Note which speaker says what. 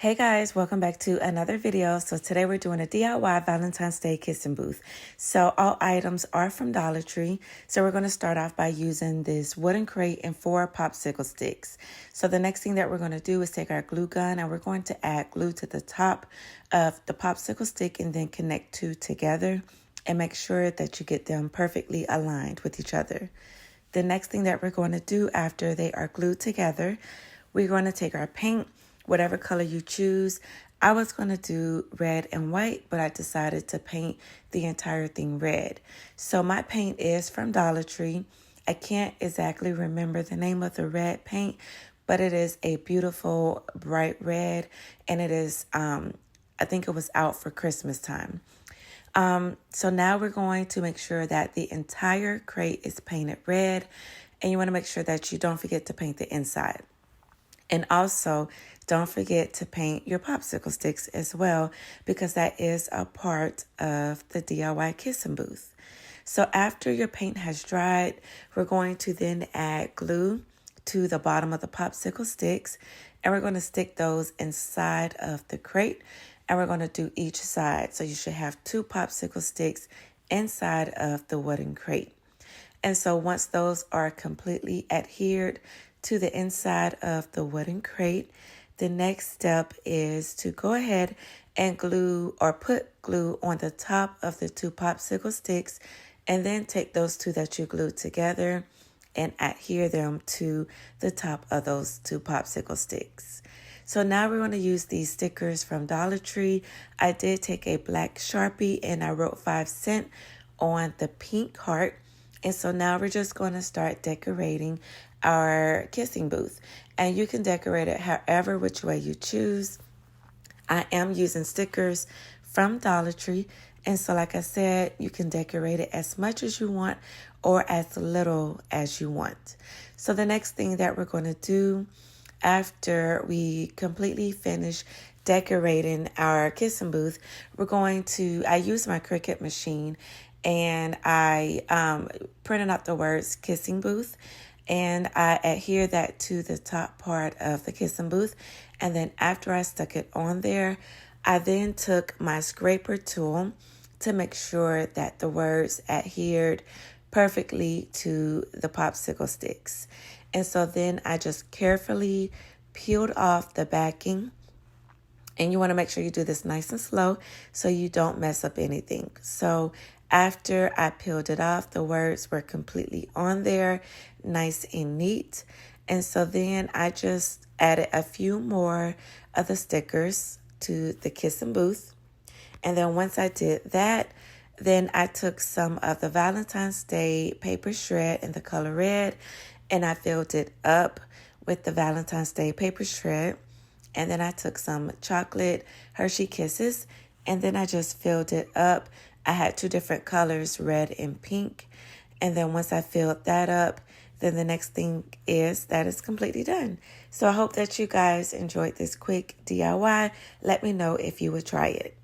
Speaker 1: Hey guys, welcome back to another video. So today we're doing a DIY Valentine's Day kissing booth. So all items are from Dollar Tree. So we're going to start off by using this wooden crate and 4 popsicle sticks. So the next thing that we're going to do is take our glue gun and we're going to add glue to the top of the popsicle stick and then connect 2 together and make sure that you get them perfectly aligned with each other. The next thing that we're going to do after they are glued together, we're going to take our paint, whatever color you choose. I was going to do red and white, but I decided to paint the entire thing red. So my paint is from Dollar Tree. I can't exactly remember the name of the red paint, but it is a beautiful bright red, and it is, I think it was out for Christmas time. So now we're going to make sure that the entire crate is painted red, and you want to make sure that you don't forget to paint the inside. And also, don't forget to paint your popsicle sticks as well, because that is a part of the DIY kissing booth. So after your paint has dried, we're going to then add glue to the bottom of the popsicle sticks, and we're going to stick those inside of the crate, and we're going to do each side. So you should have 2 popsicle sticks inside of the wooden crate. And so once those are completely adhered to the inside of the wooden crate, the next step is to go ahead and glue or put glue on the top of the 2 popsicle sticks, and then take those 2 that you glued together and adhere them to the top of those 2 popsicle sticks. So now we're going to use these stickers from Dollar Tree. I did take a black Sharpie and I wrote 5 cents on the pink heart. And so now we're just going to start decorating our kissing booth. And you can decorate it however which way you choose. I am using stickers from Dollar Tree. And so like I said, you can decorate it as much as you want or as little as you want. So the next thing that we're going to do after we completely finish decorating our kissing booth, I use my Cricut machine, and I printed out the words kissing booth, and I adhere that to the top part of the kissing booth. And then after I stuck it on there, I then took my scraper tool to make sure that the words adhered perfectly to the popsicle sticks. And so then I just carefully peeled off the backing. And you want to make sure you do this nice and slow so you don't mess up anything. So after I peeled it off, the words were completely on there, nice and neat. And so then I just added a few more of the stickers to the kissing booth. And then once I did that, then I took some of the Valentine's Day paper shred in the color red, and I filled it up with the Valentine's Day paper shred. And then I took some chocolate Hershey Kisses, and then I just filled it up. I had 2 different colors, red and pink. And then once I filled that up, then the next thing is that it's completely done. So I hope that you guys enjoyed this quick DIY. Let me know if you would try it.